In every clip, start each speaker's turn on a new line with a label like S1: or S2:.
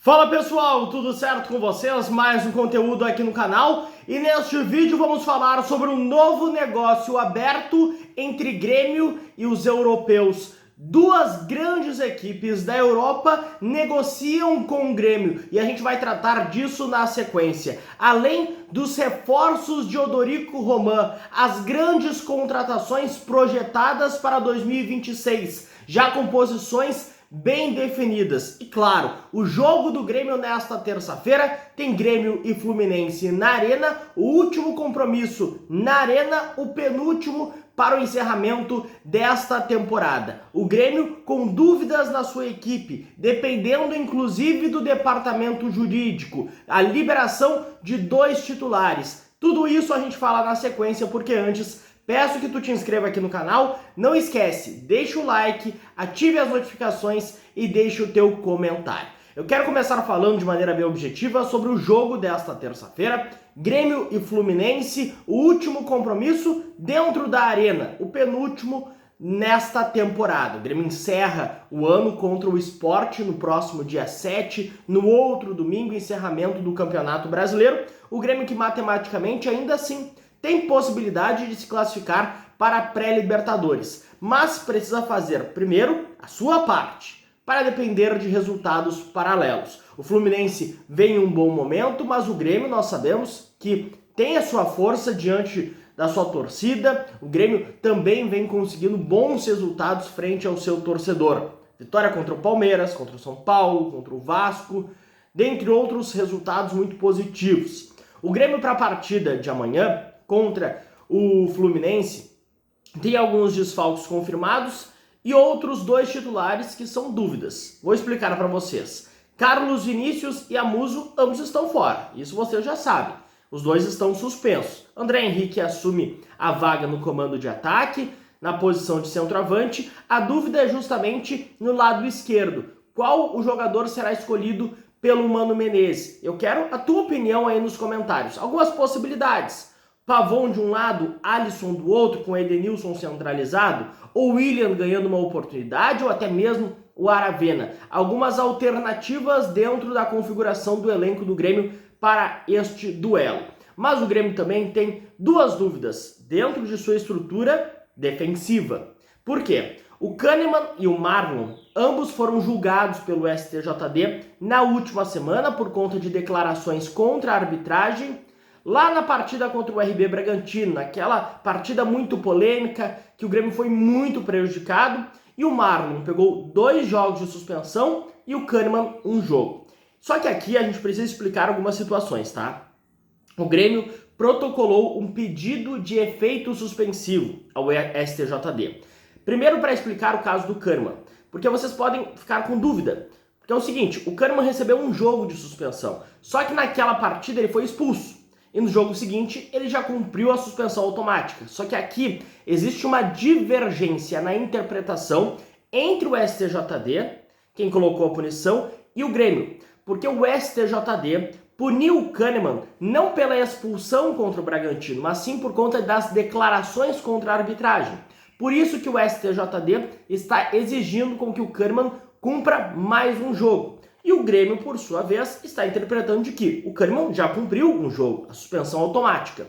S1: Fala pessoal, tudo certo com vocês? Mais um conteúdo aqui no canal e neste vídeo vamos falar sobre um novo negócio aberto entre Grêmio e os europeus. Duas grandes equipes da Europa negociam com o Grêmio e a gente vai tratar disso na sequência. Além dos reforços de Odorico Roman, as grandes contratações projetadas para 2026, já com posições bem definidas. E claro, o jogo do Grêmio nesta terça-feira tem Grêmio e Fluminense na Arena, o último compromisso na Arena, o penúltimo para o encerramento desta temporada. O Grêmio com dúvidas na sua equipe, dependendo inclusive do departamento jurídico, a liberação de 2 titulares. Tudo isso a gente fala na sequência, porque antes peço que tu te inscreva aqui no canal, não esquece, deixa o like, ative as notificações e deixe o teu comentário. Eu quero começar falando de maneira bem objetiva sobre o jogo desta terça-feira, Grêmio e Fluminense, o último compromisso dentro da Arena, o penúltimo nesta temporada. O Grêmio encerra o ano contra o Sport no próximo dia 7, no outro domingo, encerramento do Campeonato Brasileiro. O Grêmio que matematicamente ainda assim tem possibilidade de se classificar para a pré-Libertadores, mas precisa fazer primeiro a sua parte, para depender de resultados paralelos. O Fluminense vem em um bom momento, mas o Grêmio nós sabemos que tem a sua força diante da sua torcida. O Grêmio também vem conseguindo bons resultados frente ao seu torcedor. Vitória contra o Palmeiras, contra o São Paulo, contra o Vasco, dentre outros resultados muito positivos. O Grêmio para a partida de amanhã contra o Fluminense tem alguns desfalques confirmados e outros 2 titulares que são dúvidas. Vou explicar para vocês. Carlos Vinícius e Amuso, ambos estão fora. Isso você já sabe. Os 2 estão suspensos. André Henrique assume a vaga no comando de ataque, na posição de centroavante. A dúvida é justamente no lado esquerdo. Qual o jogador será escolhido pelo Mano Menezes? Eu quero a tua opinião aí nos comentários. Algumas possibilidades. Pavon de um lado, Alisson do outro, com Edenilson centralizado, ou William ganhando uma oportunidade, ou até mesmo o Aravena. Algumas alternativas dentro da configuração do elenco do Grêmio para este duelo. Mas o Grêmio também tem 2 dúvidas dentro de sua estrutura defensiva. Por quê? O Kahneman e o Marlon, ambos foram julgados pelo STJD na última semana por conta de declarações contra a arbitragem, lá na partida contra o RB Bragantino, naquela partida muito polêmica, que o Grêmio foi muito prejudicado, e o Marlon pegou 2 jogos de suspensão e o Kahneman 1 jogo. Só que aqui a gente precisa explicar algumas situações, tá? O Grêmio protocolou um pedido de efeito suspensivo ao STJD. Primeiro, para explicar o caso do Kahneman, porque vocês podem ficar com dúvida. Porque é o seguinte, o Kahneman recebeu 1 jogo de suspensão, só que naquela partida ele foi expulso. E no jogo seguinte, ele já cumpriu a suspensão automática. Só que aqui existe uma divergência na interpretação entre o STJD, quem colocou a punição, e o Grêmio. Porque o STJD puniu o Kahneman não pela expulsão contra o Bragantino, mas sim por conta das declarações contra a arbitragem. Por isso que o STJD está exigindo com que o Kahneman cumpra mais 1 jogo. E o Grêmio, por sua vez, está interpretando de que o Kahneman já cumpriu 1 jogo, a suspensão automática.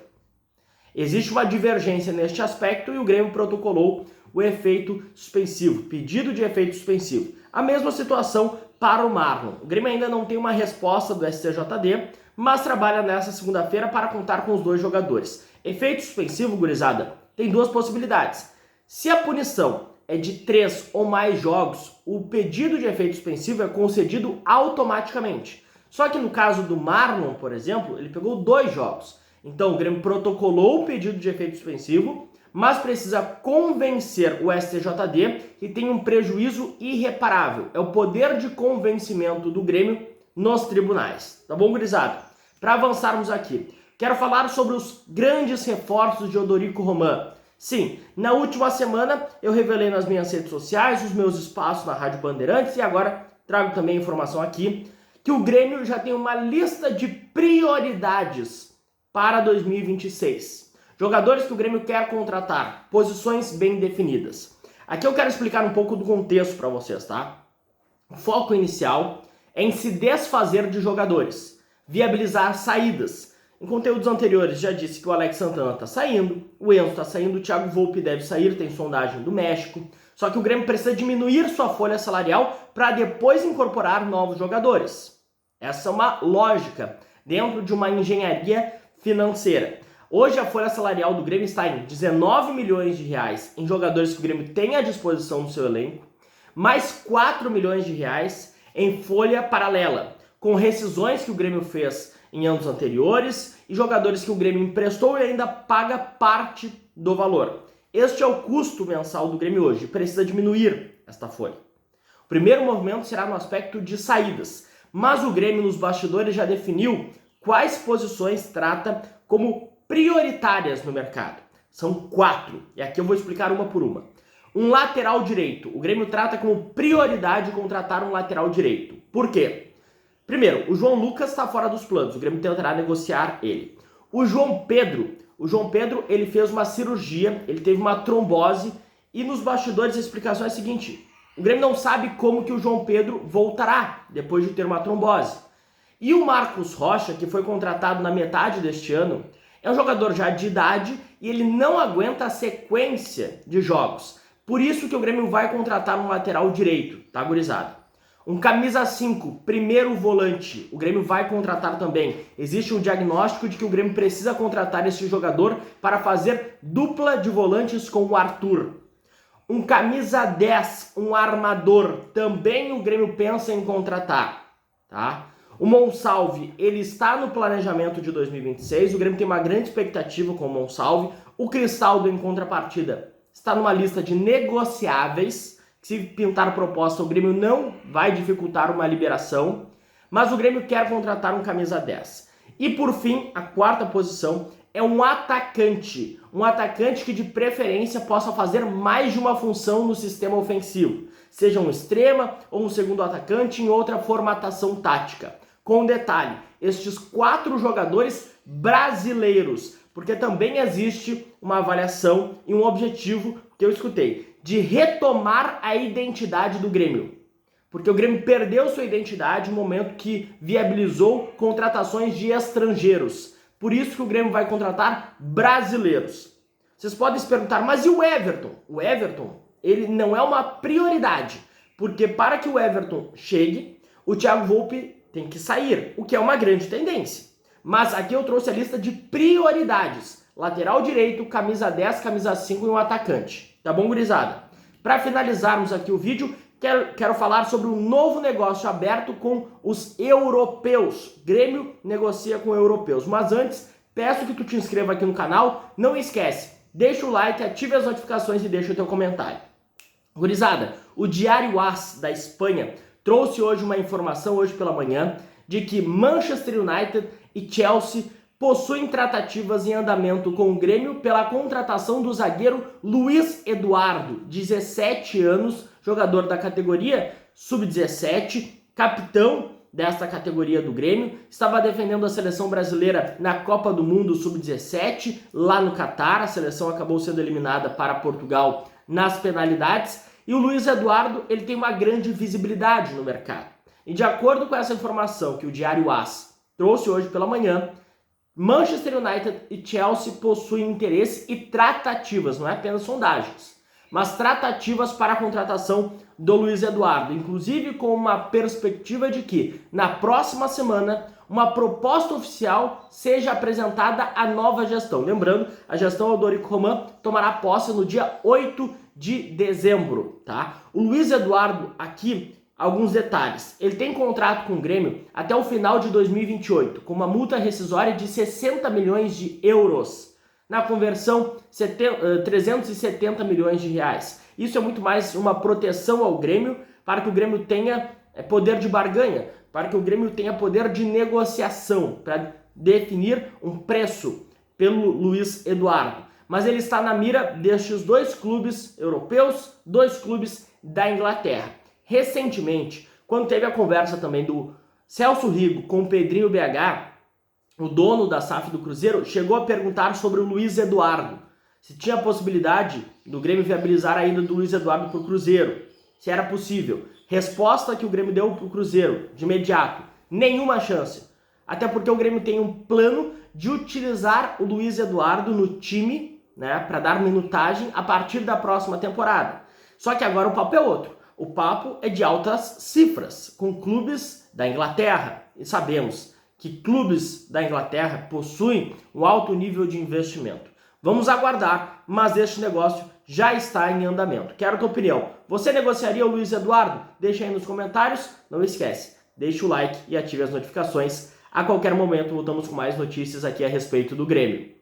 S1: Existe uma divergência neste aspecto e o Grêmio protocolou o efeito suspensivo, pedido de efeito suspensivo. A mesma situação para o Marlon. O Grêmio ainda não tem uma resposta do STJD, mas trabalha nessa segunda-feira para contar com os 2 jogadores. Efeito suspensivo, gurizada, tem 2 possibilidades. Se a punição é de 3 ou mais jogos, o pedido de efeito suspensivo é concedido automaticamente. Só que no caso do Marlon, por exemplo, ele pegou 2 jogos. Então o Grêmio protocolou o pedido de efeito suspensivo, mas precisa convencer o STJD que tem um prejuízo irreparável. É o poder de convencimento do Grêmio nos tribunais. Tá bom, gurizada? Para avançarmos aqui, quero falar sobre os grandes reforços de Odorico Roman. Sim, na última semana eu revelei nas minhas redes sociais, os meus espaços na Rádio Bandeirantes e agora trago também a informação aqui que o Grêmio já tem uma lista de prioridades para 2026. Jogadores que o Grêmio quer contratar, posições bem definidas. Aqui eu quero explicar um pouco do contexto para vocês, tá? O foco inicial em se desfazer de jogadores, viabilizar saídas. Em conteúdos anteriores já disse que o Alex Santana está saindo, o Enzo está saindo, o Thiago Volpi deve sair, tem sondagem do México. Só que o Grêmio precisa diminuir sua folha salarial para depois incorporar novos jogadores. Essa é uma lógica dentro de uma engenharia financeira. Hoje a folha salarial do Grêmio está em 19 milhões de reais em jogadores que o Grêmio tem à disposição no seu elenco, mais 4 milhões de reais em folha paralela, com rescisões que o Grêmio fez em anos anteriores e jogadores que o Grêmio emprestou e ainda paga parte do valor. Este é o custo mensal do Grêmio hoje, precisa diminuir esta folha. O primeiro movimento será no aspecto de saídas, mas o Grêmio nos bastidores já definiu quais posições trata como prioritárias no mercado. São 4, e aqui eu vou explicar uma por uma. Um lateral direito. O Grêmio trata como prioridade contratar um lateral direito. Por quê? Primeiro, o João Lucas está fora dos planos. O Grêmio tentará negociar ele. O João Pedro, ele fez uma cirurgia, ele teve uma trombose e nos bastidores a explicação é a seguinte: o Grêmio não sabe como que o João Pedro voltará depois de ter uma trombose. E o Marcos Rocha, que foi contratado na metade deste ano, é um jogador já de idade e ele não aguenta a sequência de jogos. Por isso que o Grêmio vai contratar um lateral direito, tá, gurizada? Um camisa 5, primeiro volante, o Grêmio vai contratar também. Existe um diagnóstico de que o Grêmio precisa contratar esse jogador para fazer dupla de volantes com o Arthur. Um camisa 10, um armador, também o Grêmio pensa em contratar, tá? O Monsalve, ele está no planejamento de 2026, o Grêmio tem uma grande expectativa com o Monsalve. O Cristaldo, em contrapartida, está numa lista de negociáveis. Se pintar proposta, o Grêmio não vai dificultar uma liberação, mas o Grêmio quer contratar um camisa 10. E por fim, a quarta posição é um atacante que de preferência possa fazer mais de uma função no sistema ofensivo, seja um extrema ou um segundo atacante em outra formatação tática. Com detalhe, estes 4 jogadores brasileiros, porque também existe uma avaliação e um objetivo que eu escutei, de retomar a identidade do Grêmio. Porque o Grêmio perdeu sua identidade no momento que viabilizou contratações de estrangeiros. Por isso que o Grêmio vai contratar brasileiros. Vocês podem se perguntar, mas e o Everton? O Everton, ele não é uma prioridade. Porque para que o Everton chegue, o Thiago Volpi tem que sair, o que é uma grande tendência. Mas aqui eu trouxe a lista de prioridades. Lateral direito, camisa 10, camisa 5 e um atacante. Tá bom, gurizada? Para finalizarmos aqui o vídeo, quero falar sobre um novo negócio aberto com os europeus. Grêmio negocia com europeus. Mas antes, peço que tu te inscreva aqui no canal. Não esquece, deixa o like, ative as notificações e deixa o teu comentário. Gurizada, o Diário AS da Espanha trouxe hoje uma informação, hoje pela manhã, de que Manchester United e Chelsea possuem tratativas em andamento com o Grêmio pela contratação do zagueiro Luiz Eduardo, 17 anos, jogador da categoria Sub-17, capitão desta categoria do Grêmio, estava defendendo a seleção brasileira na Copa do Mundo Sub-17, lá no Catar. A seleção acabou sendo eliminada para Portugal nas penalidades, e o Luiz Eduardo, ele tem uma grande visibilidade no mercado. E de acordo com essa informação que o Diário AS trouxe hoje pela manhã, Manchester United e Chelsea possuem interesse e tratativas, não é apenas sondagens, mas tratativas para a contratação do Luiz Eduardo, inclusive com uma perspectiva de que, na próxima semana, uma proposta oficial seja apresentada à nova gestão. Lembrando, a gestão Eudorico Roman tomará posse no dia 8 de dezembro, tá? O Luiz Eduardo aqui, alguns detalhes. Ele tem contrato com o Grêmio até o final de 2028, com uma multa rescisória de 60 milhões de euros. Na conversão, 370 milhões de reais. Isso é muito mais uma proteção ao Grêmio, para que o Grêmio tenha poder de barganha, para que o Grêmio tenha poder de negociação, para definir um preço pelo Luiz Eduardo. Mas ele está na mira destes 2 clubes europeus, 2 clubes da Inglaterra. Recentemente, quando teve a conversa também do Celso Rigo com o Pedrinho BH, o dono da SAF do Cruzeiro, chegou a perguntar sobre o Luiz Eduardo, se tinha a possibilidade do Grêmio viabilizar a ida do Luiz Eduardo para o Cruzeiro, se era possível. Resposta que o Grêmio deu pro Cruzeiro, de imediato, nenhuma chance. Até porque o Grêmio tem um plano de utilizar o Luiz Eduardo no time, né, para dar minutagem a partir da próxima temporada. Só que agora o papo é outro. O papo é de altas cifras, com clubes da Inglaterra. E sabemos que clubes da Inglaterra possuem um alto nível de investimento. Vamos aguardar, mas este negócio já está em andamento. Quero a tua opinião. Você negociaria o Luiz Eduardo? Deixa aí nos comentários. Não esquece, deixa o like e ative as notificações. A qualquer momento voltamos com mais notícias aqui a respeito do Grêmio.